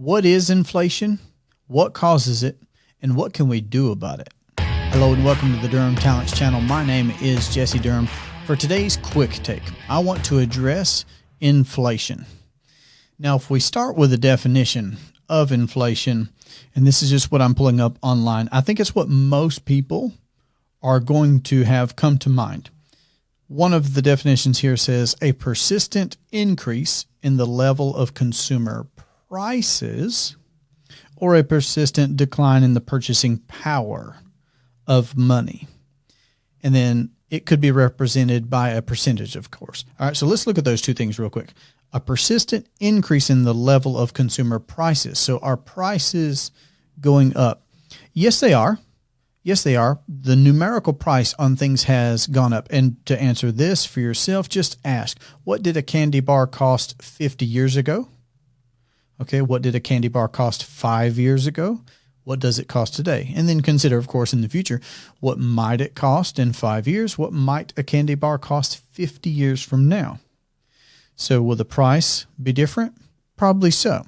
What is inflation? What causes it? And what can we do about it? Hello and welcome to the Durham Talents channel. My name is Jesse Durham. For today's quick take, I want to address inflation. Now, if we start with a definition of inflation, and this is just what I'm pulling up online, I think it's what most people are going to have come to mind. One of the definitions here says a persistent increase in the level of consumer prices or a persistent decline in the purchasing power of money. And then it could be represented by a percentage, of course. All right, so let's look at those two things real quick. A persistent increase in the level of consumer prices. So are prices going up? Yes, they are. Yes, they are. The numerical price on things has gone up. And to answer this for yourself, just ask, what did a candy bar cost 50 years ago? Okay, what did a candy bar cost 5 years ago? What does it cost today? And then consider, of course, in the future, what might it cost in 5 years? What might a candy bar cost 50 years from now? So will the price be different? Probably so.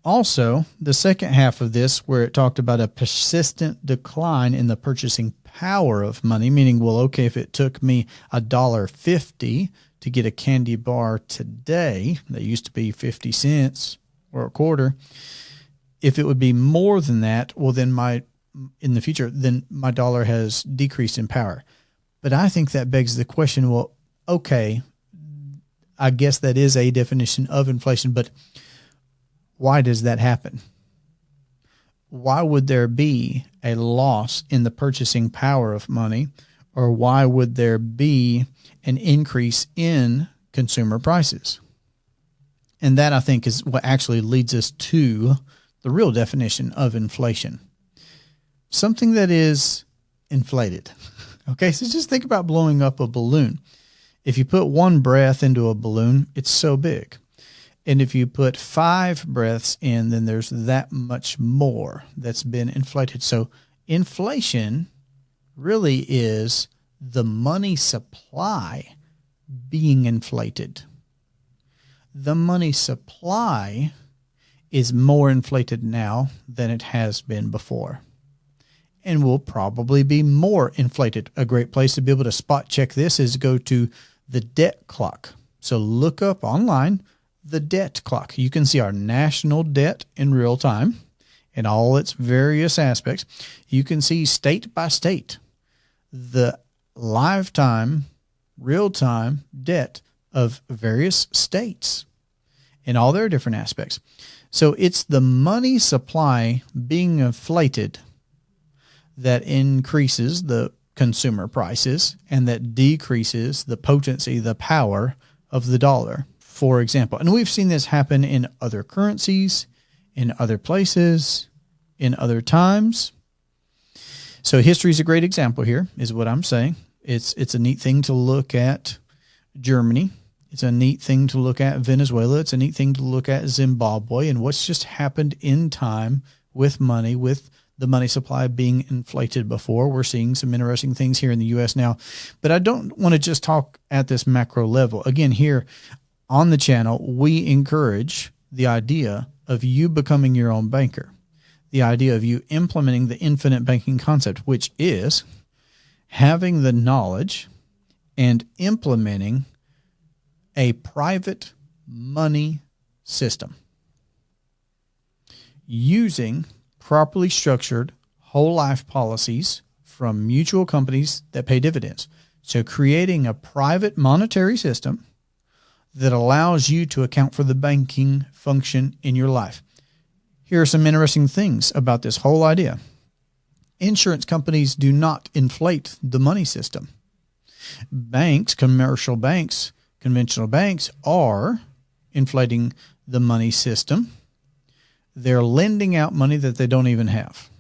Also, the second half of this, where it talked about a persistent decline in the purchasing power of money, meaning, well, okay, if it took me $1.50 to get a candy bar today, that used to be 50 cents or a quarter, if it would be more than that, well, then in the future, then my dollar has decreased in power. But I think that begs the question, well, okay, I guess that is a definition of inflation, but why does that happen? Why would there be a loss in the purchasing power of money, or why would there be an increase in consumer prices? And that, I think, is what actually leads us to the real definition of inflation. Something that is inflated. Okay, so just think about blowing up a balloon. If you put one breath into a balloon, it's so big. And if you put 5 breaths in, then there's that much more that's been inflated. So inflation really is the money supply being inflated. The money supply is more inflated now than it has been before, and will probably be more inflated. A great place to be able to spot check this is go to the debt clock. So look up online the debt clock. You can see our national debt in real time in all its various aspects. You can see state by state the lifetime, real-time debt of various states in all their different aspects. So it's the money supply being inflated that increases the consumer prices and that decreases the potency, the power of the dollar, for example. And we've seen this happen in other currencies, in other places, in other times. So history is a great example here, is what I'm saying. It's a neat thing to look at Germany. It's a neat thing to look at Venezuela. It's a neat thing to look at Zimbabwe and what's just happened in time with money, with the money supply being inflated before. We're seeing some interesting things here in the U.S. now. But I don't want to just talk at this macro level. Again, here on the channel, we encourage the idea of you becoming your own banker, the idea of you implementing the infinite banking concept, which is having the knowledge and implementing a private money system using properly structured whole life policies from mutual companies that pay dividends. So creating a private monetary system that allows you to account for the banking function in your life. Here are some interesting things about this whole idea. Insurance companies do not inflate the money system. Banks, commercial banks, conventional banks are inflating the money system. They're lending out money that they don't even have.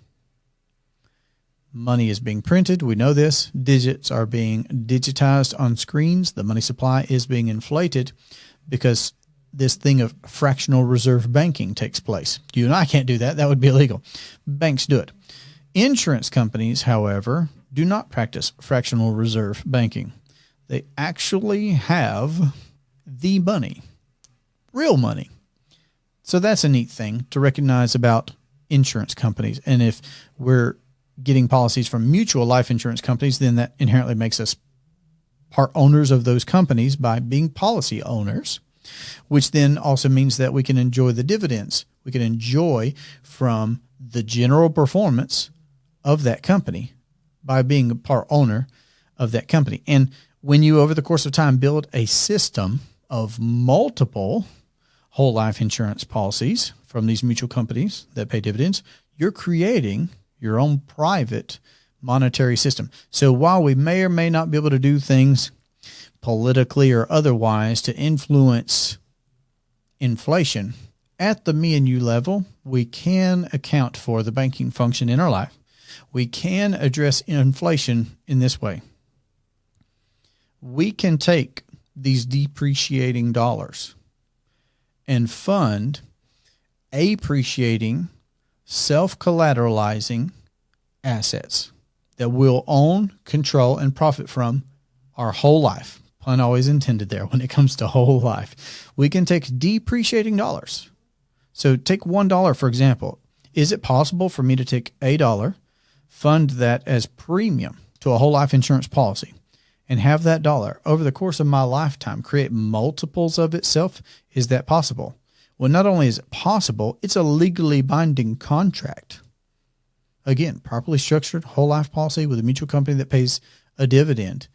Money is being printed. We know this. Digits are being digitized on screens. The money supply is being inflated because this thing of fractional reserve banking takes place. You and I can't do that. That would be illegal. Banks do it. Insurance companies, however, do not practice fractional reserve banking. They actually have the money, real money, So that's a neat thing to recognize about insurance companies. And if we're getting policies from mutual life insurance companies, then that inherently makes us part owners of those companies by being policy owners, which then also means that we can enjoy the dividends. We can enjoy from the general performance of that company by being a part owner of that company. And when you, over the course of time, build a system of multiple whole life insurance policies from these mutual companies that pay dividends, you're creating your own private monetary system. So while we may or may not be able to do things politically or otherwise to influence inflation at the me and you level, we can account for the banking function in our life. We can address inflation in this way. We can take these depreciating dollars and fund appreciating, self-collateralizing assets that we'll own, control, and profit from our whole life. Pun always intended there when it comes to whole life. We can take depreciating dollars. So take $1, for example. Is it possible for me to take $1, fund that as premium to a whole life insurance policy, and have that dollar over the course of my lifetime create multiples of itself? Is that possible? Well, not only is it possible, it's a legally binding contract. Again, properly structured whole life policy with a mutual company that pays a dividend.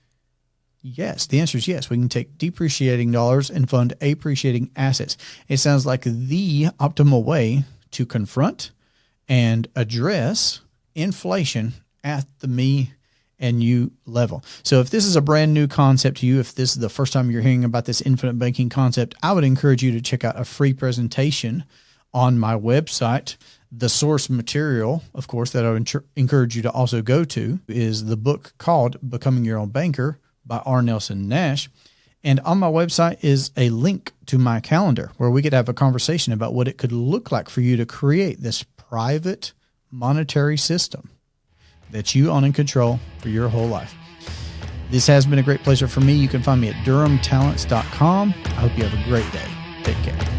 Yes, the answer is yes. We can take depreciating dollars and fund appreciating assets. It sounds like the optimal way to confront and address inflation at the me and you level. So if this is a brand new concept to you, if this is the first time you're hearing about this infinite banking concept, I would encourage you to check out a free presentation on my website. The source material, of course, that I would encourage you to also go to is the book called Becoming Your Own Banker by R. Nelson Nash. And on my website is a link to my calendar where we could have a conversation about what it could look like for you to create this private monetary system that you own and control for your whole life. This has been a great pleasure for me. You can find me at durhamtalents.com. I hope you have a great day. Take care.